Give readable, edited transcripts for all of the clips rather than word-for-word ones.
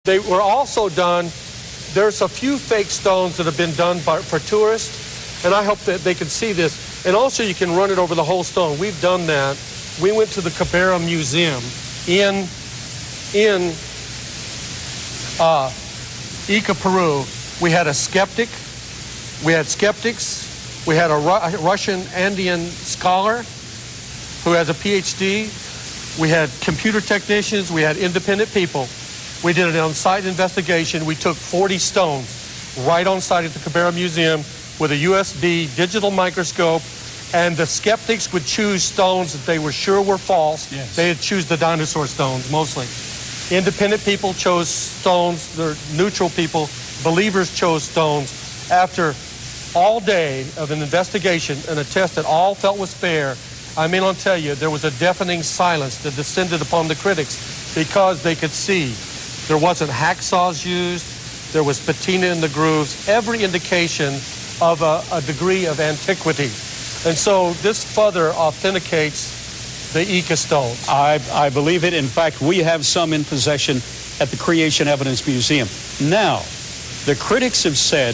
They were also done, there's a few fake stones that have been done for tourists, and I hope that they can see this. And also you can run it over the whole stone. We've done that. We went to the Cabrera Museum in Ica, Peru. We had skeptics, we had a Russian Andean scholar who has a PhD. We had computer technicians, we had independent people. We did an on-site investigation. We took 40 stones right on site at the Cabrera Museum with a USB digital microscope, and the skeptics would choose stones that they were sure were false. Yes. They would choose the dinosaur stones mostly. Independent people chose stones, the neutral people, believers chose stones. After all day of an investigation and a test that all felt was fair, I mean, I'll tell you, there was a deafening silence that descended upon the critics because they could see there wasn't hacksaws used, there was patina in the grooves, every indication of a degree of antiquity. And so this further authenticates the Ica stones. I believe it. In fact, we have some in possession at the Creation Evidence Museum. Now, the critics have said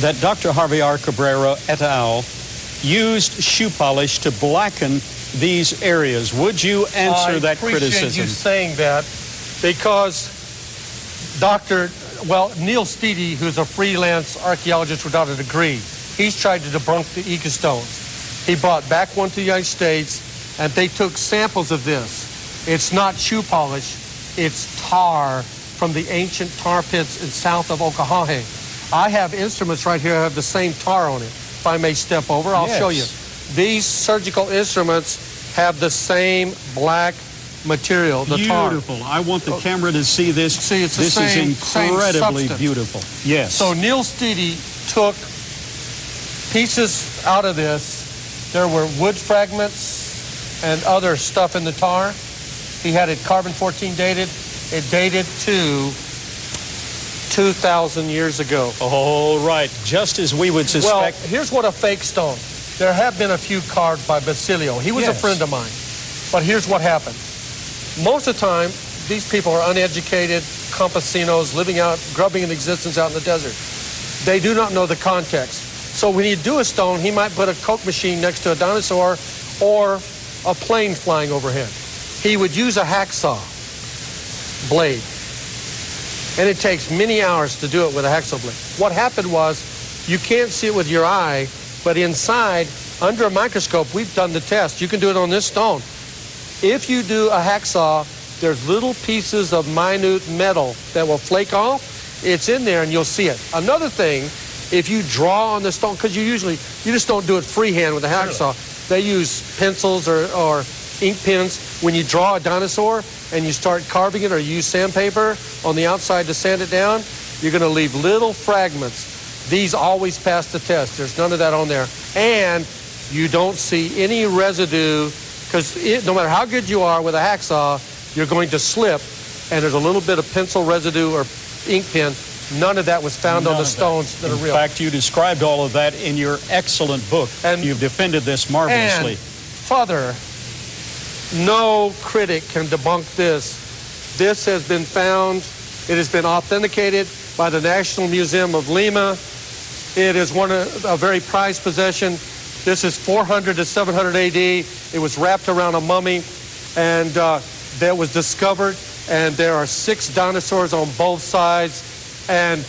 that Dr. Javier Cabrera et al. Used shoe polish to blacken these areas. Would you answer that criticism? I appreciate you saying that, because Neil Steedy, who's a freelance archaeologist without a degree, he's tried to debunk the Ica stones. He brought back one to the United States, and they took samples of this. It's not shoe polish, it's tar from the ancient tar pits in south of Okahahe. I have instruments right here that have the same tar on it. If I may step over, I'll show you. These surgical instruments have the same black material, the tar. Beautiful. I want the camera to see this. See, it's this the same, is incredibly same beautiful. Yes. So Neil Steedy took pieces out of this. There were wood fragments and other stuff in the tar. He had it carbon-14 dated. It dated to 2,000 years ago. All right, just as we would suspect. Well, here's what a fake stone. There have been a few carved by Basilio. He was a friend of mine. But here's what happened. Most of the time, these people are uneducated, campesinos, living out, grubbing in existence out in the desert. They do not know the context. So when he'd do a stone, he might put a Coke machine next to a dinosaur or a plane flying overhead. He would use a hacksaw blade. And it takes many hours to do it with a hacksaw blade. What happened was, you can't see it with your eye, but inside, under a microscope, we've done the test. You can do it on this stone. If you do a hacksaw, there's little pieces of minute metal that will flake off. It's in there and you'll see it. Another thing, if you draw on the stone, because you just don't do it freehand with a hacksaw. They use pencils or ink pens. When you draw a dinosaur and you start carving it, or you use sandpaper on the outside to sand it down, you're going to leave little fragments. These always pass the test. There's none of that on there. And you don't see any residue, because no matter how good you are with a hacksaw, you're going to slip, and there's a little bit of pencil residue or ink pen. None of that was found on the stones that are real. In fact, you described all of that in your excellent book. And you've defended this marvelously. And further, no critic can debunk this. This has been found. It has been authenticated by the National Museum of Lima. It is a very prized possession. This is 400 to 700 AD. It was wrapped around a mummy, and that was discovered. And there are 6 dinosaurs on both sides. And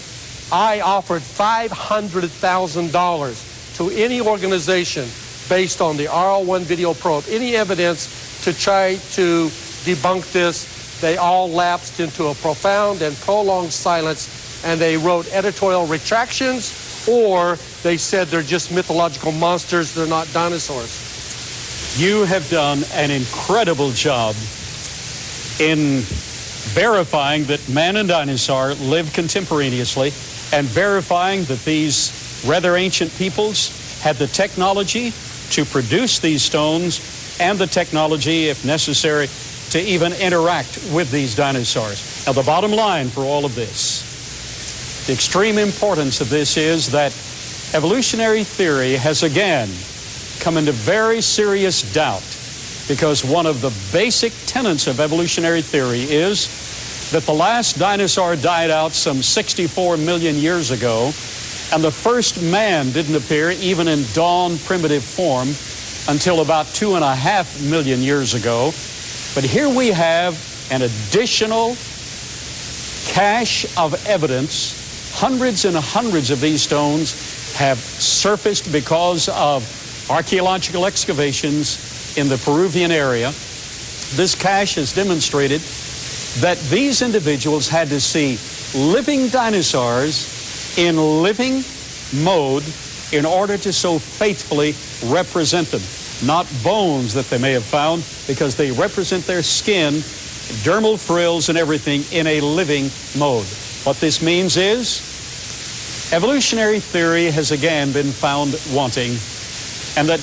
I offered $500,000 to any organization based on the RL1 video probe, any evidence to try to debunk this. They all lapsed into a profound and prolonged silence, and they wrote editorial retractions, or they said they're just mythological monsters, they're not dinosaurs. You have done an incredible job in verifying that man and dinosaur lived contemporaneously, and verifying that these rather ancient peoples had the technology to produce these stones and the technology, if necessary, to even interact with these dinosaurs. Now, the bottom line for all of this, the extreme importance of this is that evolutionary theory has again come into very serious doubt, because one of the basic tenets of evolutionary theory is that the last dinosaur died out some 64 million years ago, and the first man didn't appear even in dawn primitive form until about 2.5 million years ago. But here we have an additional cache of evidence. Hundreds and hundreds of these stones have surfaced because of archaeological excavations in the Peruvian area. This cache has demonstrated that these individuals had to see living dinosaurs in living mode in order to so faithfully represent them. Not bones that they may have found, because they represent their skin, dermal frills and everything in a living mode. What this means is evolutionary theory has again been found wanting, and that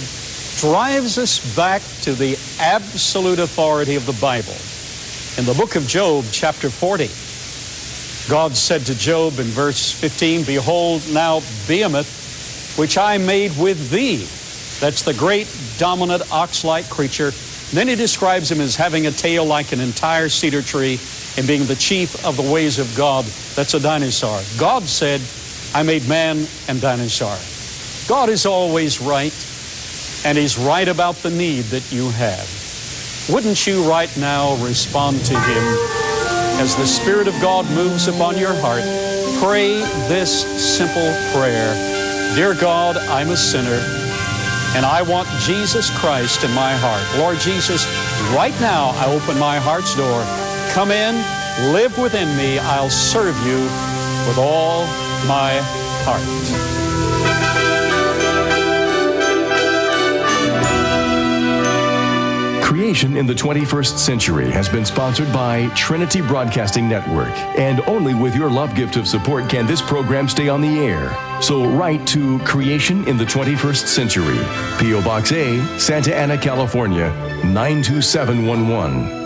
drives us back to the absolute authority of the Bible. In the book of Job, chapter 40, God said to Job in verse 15, "Behold, now Behemoth, which I made with thee." That's the great dominant ox-like creature. Then he describes him as having a tail like an entire cedar tree and being the chief of the ways of God. That's a dinosaur. God said, "I made man and dinosaur." God is always right, and he's right about the need that you have. Wouldn't you right now respond to him as the Spirit of God moves upon your heart? Pray this simple prayer. Dear God, I'm a sinner, and I want Jesus Christ in my heart. Lord Jesus, right now I open my heart's door. Come in, live within me. I'll serve you with all my heart. Creation in the 21st Century has been sponsored by Trinity Broadcasting Network. And only with your love gift of support can this program stay on the air. So write to Creation in the 21st Century, P.O. Box A, Santa Ana, California, 92711.